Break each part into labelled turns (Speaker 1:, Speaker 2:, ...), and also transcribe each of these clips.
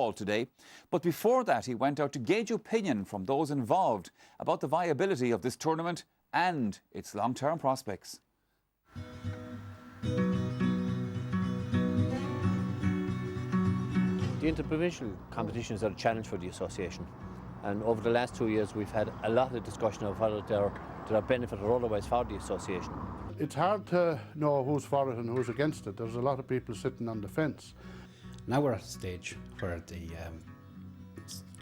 Speaker 1: today. But before that, he went out to gauge opinion from those involved about the viability of this tournament and its long-term prospects.
Speaker 2: The interprovincial competitions are a challenge for the association, and over the last 2 years we've had a lot of discussion of whether there are benefits or otherwise for the association.
Speaker 3: It's hard to know who's for it and who's against it. There's a lot of people sitting on the fence.
Speaker 4: Now we're at a stage where the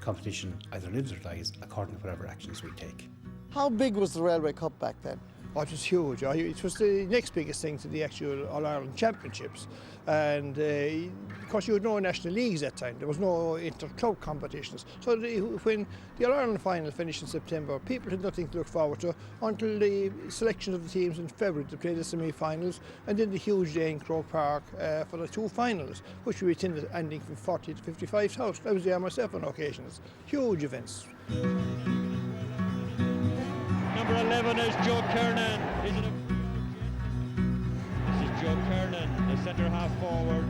Speaker 4: competition either lives or dies according to whatever actions we take.
Speaker 5: How big was the Railway Cup back then?
Speaker 6: Oh, it was huge. It was the next biggest thing to the actual All-Ireland Championships. And of course you had no national leagues at that time. There was no inter-club competitions. So when the All-Ireland final finished in September, people had nothing to look forward to until the selection of the teams in February to play the semi-finals, and then the huge day in Croke Park for the two finals, which we attended ending from 40 to 55,000. I was there myself on occasions. Huge events.
Speaker 7: Number 11 is Joe Kernan. This is Joe Kernan, the centre half forward.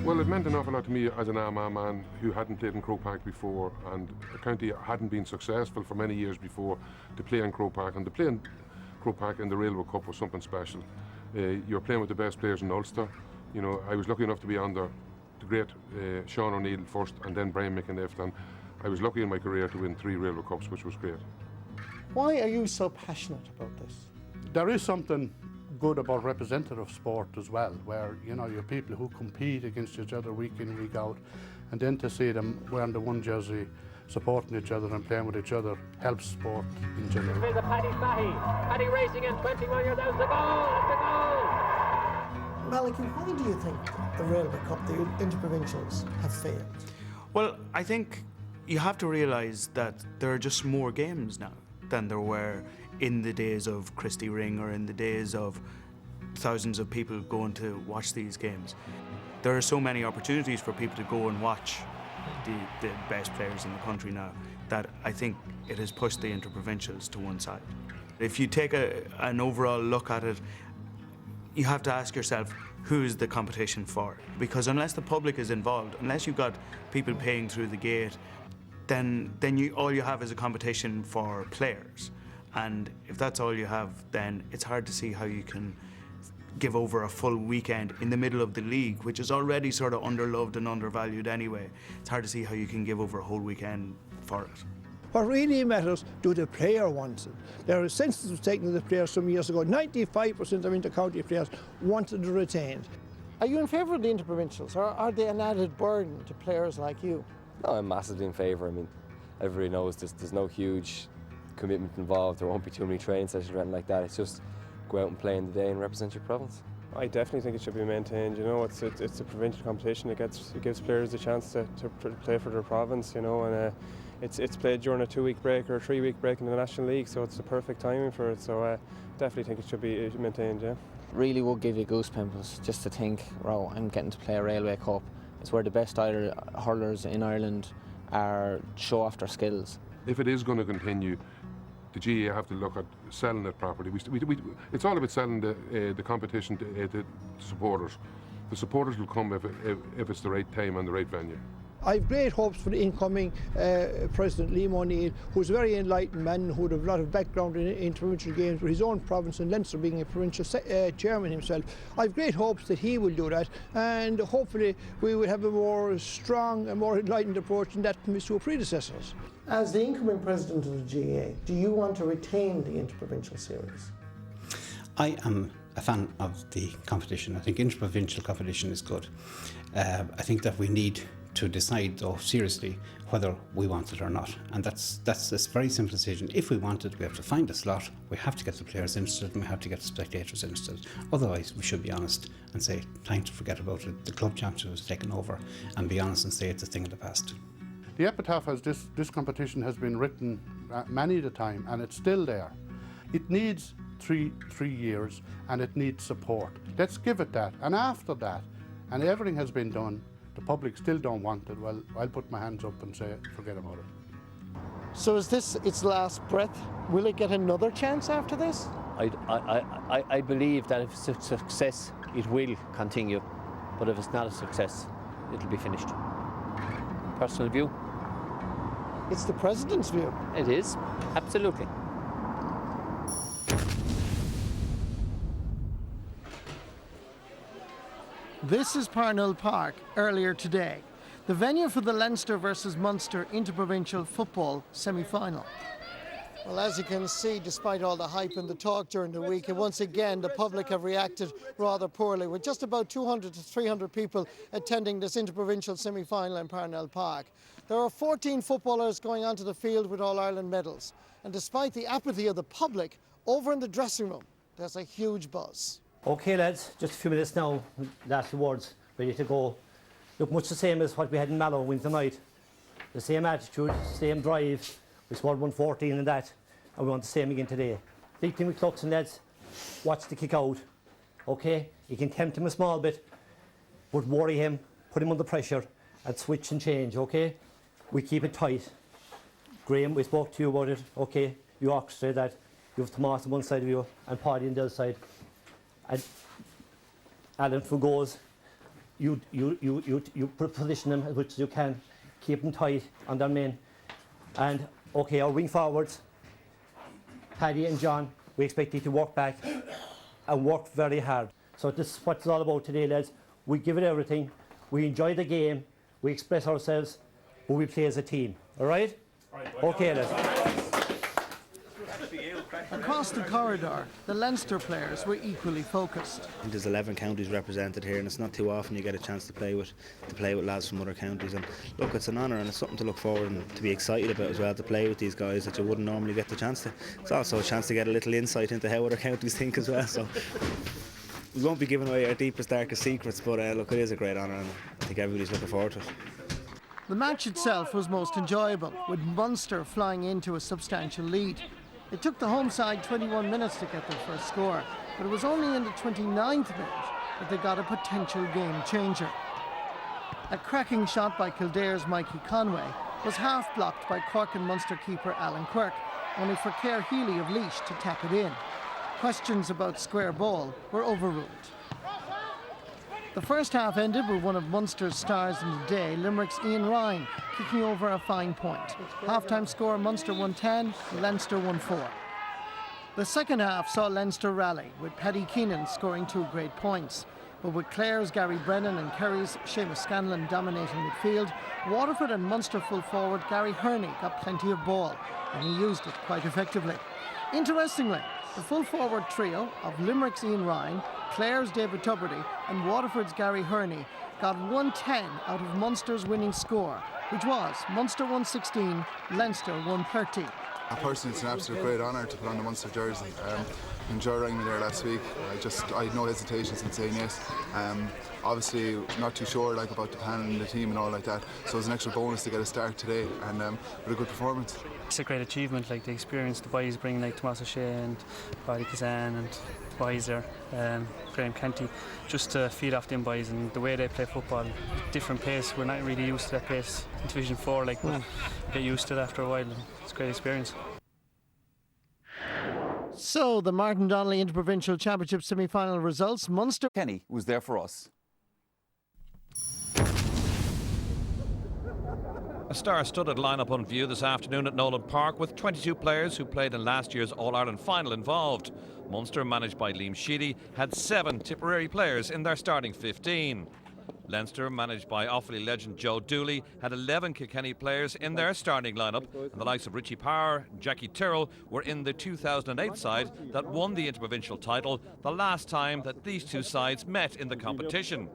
Speaker 8: Well, it meant an awful lot to me as an Armagh man who hadn't played in Croke Park before, and the county hadn't been successful for many years before to play in Croke Park, and to play in Croke Park in the Railway Cup was something special. You're playing with the best players in Ulster. You know, I was lucky enough to be under the great Sean O'Neill first, and then Brian McInniff, and I was lucky in my career to win 3 Railway Cups, which was great.
Speaker 5: Why are you so passionate about this?
Speaker 3: There is something good about representative sport as well, where you know you're people who compete against each other week in, week out, and then to see them wearing the one jersey, supporting each other and playing with each other helps sport in general.
Speaker 7: Paddy racing in 21 yards out, the goal!
Speaker 5: Malachy, why do you think the Railway Cup, the interprovincials, have failed?
Speaker 9: Well, I think you have to realise that there are just more games now than there were in the days of Christy Ring or in the days of thousands of people going to watch these games. There are so many opportunities for people to go and watch the best players in the country now that I think it has pushed the interprovincials to one side. If you take an overall look at it, you have to ask yourself, who is the competition for? Because unless the public is involved, unless you've got people paying through the gate, then all you have is a competition for players. And if that's all you have, then it's hard to see how you can give over a full weekend in the middle of the league, which is already sort of underloved and undervalued anyway. It's hard to see how you can give over a whole weekend for it.
Speaker 6: What really matters, do the player want it? There are census taken of the players some years ago. 95% of inter-county players wanted to retain.
Speaker 5: Are you in favour of the interprovincials, or are they an added burden to players like you?
Speaker 10: No, I'm massively in favour. I mean, everybody knows there's no huge commitment involved. There won't be too many training sessions or anything like that. It's just go out and play in the day and represent your province.
Speaker 11: I definitely think it should be maintained. You know, it's a provincial competition. It gives players a chance to play for their province. You know, and it's played during a 2-week break or a 3-week break in the National League, so it's the perfect timing for it. So definitely think it should be maintained. Yeah.
Speaker 12: Really would give you goosebumps just to think, wow, I'm getting to play a Railway Cup. It's where the best hurlers in Ireland show off their skills.
Speaker 8: If it is going to continue, the GAA have to look at selling it properly. It's all about selling the competition to supporters. The supporters will come if it's the right time and the right venue.
Speaker 6: I've great hopes for the incoming President Liam O'Neill, who's a very enlightened man who would have a lot of background in provincial games with his own province in Leinster, being a provincial chairman himself. I've great hopes that he will do that, and hopefully we will have a more strong and more enlightened approach than that from his two predecessors.
Speaker 5: As the incoming president of the GAA, do you want to retain the interprovincial series?
Speaker 4: I am a fan of the competition. I think interprovincial competition is good. I think that we need to decide, though, seriously whether we want it or not. And that's a very simple decision. If we want it, we have to find a slot, we have to get the players interested, and we have to get the spectators interested. Otherwise, we should be honest and say, time to forget about it. The club championship has taken over, and be honest and say it's a thing of the past.
Speaker 3: The epitaph as this competition has been written many a time, and it's still there. It needs three years, and it needs support. Let's give it that, and after that, and everything has been done, the public still don't want it, well, I'll put my hands up and say, forget about it.
Speaker 5: So is this its last breath? Will it get another chance after this?
Speaker 2: I believe that if it's a success, it will continue. But if it's not a success, it'll be finished. Personal view?
Speaker 5: It's the President's view.
Speaker 2: It is, absolutely.
Speaker 5: This is Parnell Park earlier today, the venue for the Leinster versus Munster interprovincial football semi-final. Well, as you can see, despite all the hype and the talk during the week, once again the public have reacted rather poorly, with just about 200 to 300 people attending this interprovincial semi-final in Parnell Park. There are 14 footballers going onto the field with All-Ireland medals, and despite the apathy of the public, over in the dressing room there's a huge buzz.
Speaker 13: OK lads, just a few minutes now, last awards, ready to go. Look, much the same as what we had in Mallow Wednesday night. The same attitude, same drive. We scored 114 in that, and we want the same again today. Big thing with Cluxon lads, watch the kick out. OK, you can tempt him a small bit, but worry him, put him under pressure, and switch and change, OK? We keep it tight. Graham, we spoke to you about it, OK? You orchestrate that. You have Tomas on one side of you and Paddy on the other side. And Alan, for goals, you position them as much as you can, keep them tight on their men. And OK, our wing forwards, Paddy and John, we expect you to work back and work very hard. So this is what it's all about today, lads. We give it everything, we enjoy the game, we express ourselves, but we play as a team, all right? OK, lads.
Speaker 5: Across the corridor, the Leinster players were equally focused.
Speaker 14: I think there's 11 counties represented here, and it's not too often you get a chance to play with lads from other counties. And look, it's an honour and it's something to look forward and to be excited about as well, to play with these guys that you wouldn't normally get the chance to. It's also a chance to get a little insight into how other counties think as well. So we won't be giving away our deepest, darkest secrets, but look, it is a great honour, and I think everybody's looking forward to it.
Speaker 5: The match itself was most enjoyable, with Munster flying into a substantial lead. It took the home side 21 minutes to get their first score, but it was only in the 29th minute that they got a potential game changer. A cracking shot by Kildare's Mikey Conway was half blocked by Cork and Munster keeper Alan Quirk, only for Clare Healy of Laois to tap it in. Questions about square ball were overruled. The first half ended with one of Munster's stars in the day, Limerick's Ian Ryan, kicking over a fine point. Half-time score, Munster 110, Leinster 1-4. The second half saw Leinster rally, with Paddy Keenan scoring 2 great points. But with Clare's Gary Brennan and Kerry's Seamus Scanlon dominating midfield, Waterford and Munster full forward Gary Hurney got plenty of ball, and he used it quite effectively. Interestingly, the full forward trio of Limerick's Ian Ryan, Clare's David Tubridy and Waterford's Gary Hurney got 110 out of Munster's winning score, which was Munster 116, Leinster 130.
Speaker 15: Personally, it's an absolute great honour to put on the Munster jersey. Enjoyed ringing me there last week. I had no hesitations in saying yes. Obviously, not too sure about the panel and the team and all like that. So it was an extra bonus to get a start today, and with a good performance.
Speaker 16: It's a great achievement, the experience the boys bring, Tomas O'Shea and Paddy Kazan and the boys there, Graham Kenty, just to feed off them boys and the way they play football. Different pace. We're not really used to that pace in Division 4, but get used to it after a while. And it's a great experience.
Speaker 5: So the Martin Donnelly Interprovincial Championship semi-final results. Munster.
Speaker 1: Kenny was there for us.
Speaker 17: A star-studded lineup on view this afternoon at Nolan Park, with 22 players who played in last year's All-Ireland final involved. Munster, managed by Liam Sheedy, had 7 Tipperary players in their starting 15. Leinster, managed by Offaly legend Joe Dooley, had 11 Kilkenny players in their starting lineup, and the likes of Richie Power and Jackie Tyrrell were in the 2008 side that won the interprovincial title, the last time that these two sides met in the competition.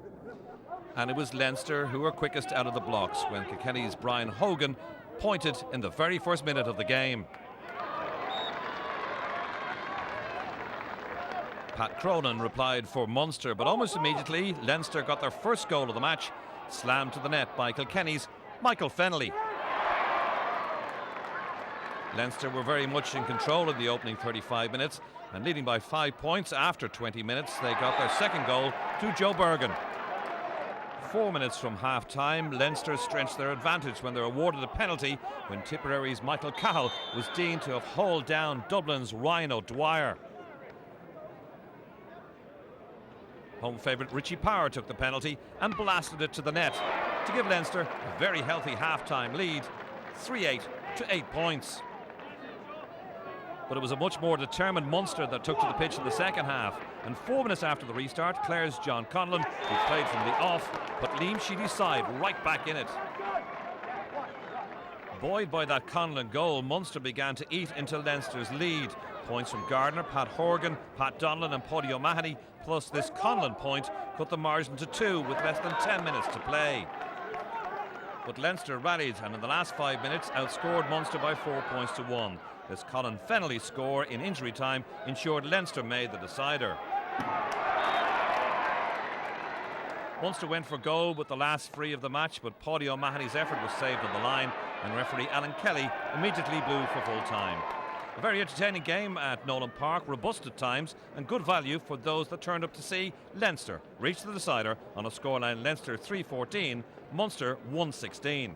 Speaker 17: And it was Leinster who were quickest out of the blocks when Kilkenny's Brian Hogan pointed in the very first minute of the game. Pat Cronin replied for Munster, but almost immediately Leinster got their first goal of the match, slammed to the net by Kilkenny's Michael Fennelly. Leinster were very much in control in the opening 35 minutes, and leading by 5 points after 20 minutes, they got their second goal through Joe Bergen. 4 minutes from half-time, Leinster stretched their advantage when they were awarded a penalty when Tipperary's Michael Cahill was deemed to have hauled down Dublin's Ryan O'Dwyer. Home favourite Richie Power took the penalty and blasted it to the net. to give Leinster a very healthy half-time lead, 3-8 to 8 points. But it was a much more determined Munster that took to the pitch in the second half, and 4 minutes after the restart, Clare's John Conlon, who played from the off, put Liam Sheedy's side right back in it. Buoyed by that Conlon goal, Munster began to eat into Leinster's lead. Points from Gardner, Pat Horgan, Pat Donlan and Paddy O'Mahony, plus this Conlon point, cut the margin to 2 with less than 10 minutes to play. But Leinster rallied and in the last 5 minutes outscored Munster by 4 points to 1. This Colin Fennelly score in injury time ensured Leinster made the decider. Munster went for goal with the last free of the match, but Paddy O'Mahony's effort was saved on the line and referee Alan Kelly immediately blew for full time. A very entertaining game at Nolan Park, robust at times and good value for those that turned up to see Leinster reach the decider on a scoreline Leinster 3-14, Munster 1-16.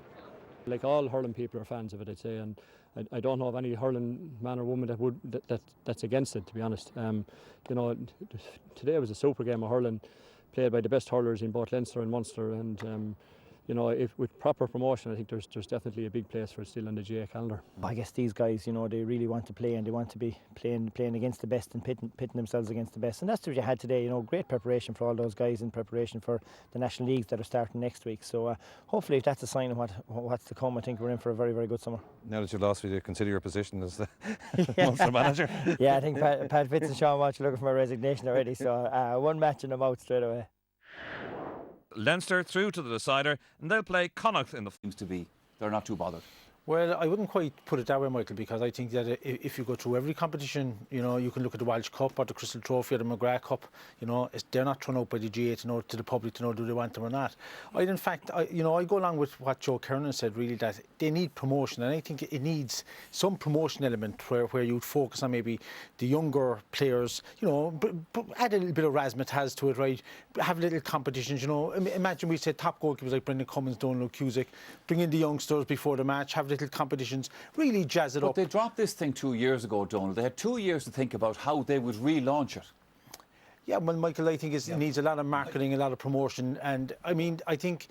Speaker 18: Like all hurling people are fans of it, I'd say, and I don't know of any hurling man or woman that's against it, to be honest. You know, today was a super game of hurling, played by the best hurlers in both Leinster and Munster, and you know, if with proper promotion, I think there's definitely a big place for it still on the GA calendar.
Speaker 19: I guess these guys, you know, they really want to play and they want to be playing against the best and pitting themselves against the best. And that's what you had today, you know, great preparation for all those guys in preparation for the national leagues that are starting next week. So hopefully if that's a sign of what's to come, I think we're in for a very, very good summer.
Speaker 20: Now that you've lost, will you consider your position as the Munster manager?
Speaker 19: Yeah, I think Pat Fitz and Sean Walsh are looking for my resignation already. So one match and I'm out straight away.
Speaker 17: Leinster through to the decider, and they'll play Connacht in the...
Speaker 1: Seems to be, they're not too bothered.
Speaker 21: Well, I wouldn't quite put it that way, Michael, because I think that if you go through every competition, you know, you can look at the Welsh Cup or the Crystal Trophy or the McGrath Cup, you know, they're not thrown out by the GA to know to the public to know do they want them or not. I go along with what Joe Kernan said, really, that they need promotion, and I think it needs some promotion element where you'd focus on maybe the younger players, you know, but add a little bit of razzmatazz to it, right? Have little competitions, you know. Imagine we said top goalkeepers like Brendan Cummins, Donald Cusick, bring in the youngsters before the match, have little competitions, really jazz it up.
Speaker 1: But they dropped this thing 2 years ago, Donald. They had 2 years to think about how they would relaunch it.
Speaker 21: Yeah, well, Michael, I think it needs a lot of marketing, a lot of promotion, and I mean, I think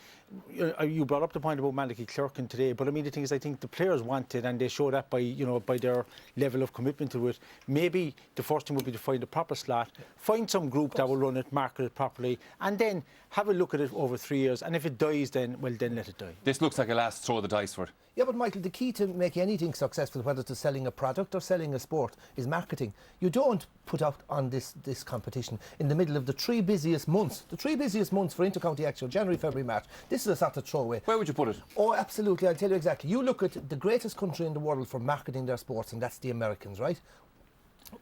Speaker 21: you brought up the point about Malachy Clerkin today, but I mean, the thing is, I think the players want it, and they show that by, you know, by their level of commitment to it. Maybe the first thing would be to find a proper slot, find some group that will run it, market it properly, and then have a look at it over 3 years. And if it dies, then let it die.
Speaker 1: This looks like a last throw of the dice for it.
Speaker 22: Yeah, but Michael, the key to making anything successful, whether it's selling a product or selling a sport, is marketing. You don't put out on this competition in the middle of the 3 busiest months. The 3 busiest months for inter-county action, January, February, March. This is a sort of throwaway.
Speaker 1: Where would you put it?
Speaker 22: Oh, absolutely. I'll tell you exactly. You look at the greatest country in the world for marketing their sports, and that's the Americans, right?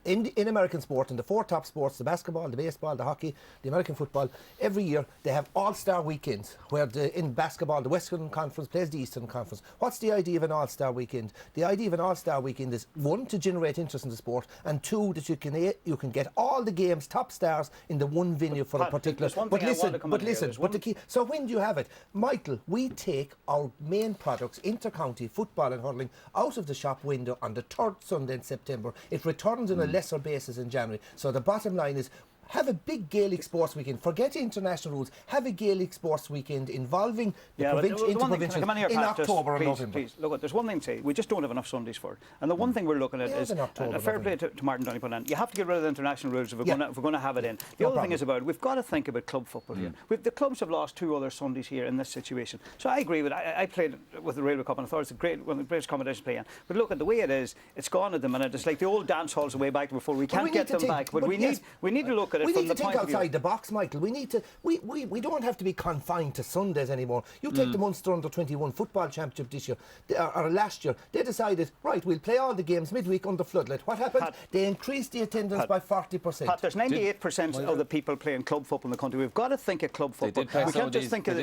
Speaker 22: In American sport, in the 4 top sports, the basketball, the baseball, the hockey, the American football, every year they have all-star weekends where in basketball the Western Conference plays the Eastern Conference. What's the idea of an all-star weekend? The idea of an all-star weekend is 1, to generate interest in the sport, and 2, that you can get all the games, top stars in the one venue for a particular... But listen, the key... So when do you have it? Michael, we take our main products, inter-county, football and hurling, out of the shop window on the 3rd Sunday in September. It returns on a lesser basis in January. So the bottom line is, have a big Gaelic sports weekend. Forget international rules. Have a Gaelic sports weekend involving the interprovincial in October and November.
Speaker 23: Please, look, there's one thing to say. We just don't have enough Sundays for it. And the one thing we're looking at is a fair play to Martin Downey put in. You have to get rid of the international rules if we're going to have it in. The other thing is about we've got to think about club football here. The clubs have lost 2 other Sundays here in this situation. So I agree with it. I played with the Railway Cup and I thought it's one of the greatest competitions to play in. But look at the way it is. It's gone at the minute. It's like the old dance halls way back before. We can't get them back. But we need to look at it from the point of view. We need to think outside the box, Michael. We need to. We don't have to be confined to Sundays anymore. You take the Munster Under-21 football championship this year, or last year. They decided, right, we'll play all the games midweek under floodlight. What happened? They increased the attendance by 40%. Pat, there's 98% of the people playing club football in the country. We've got to think of club football. We can't just think of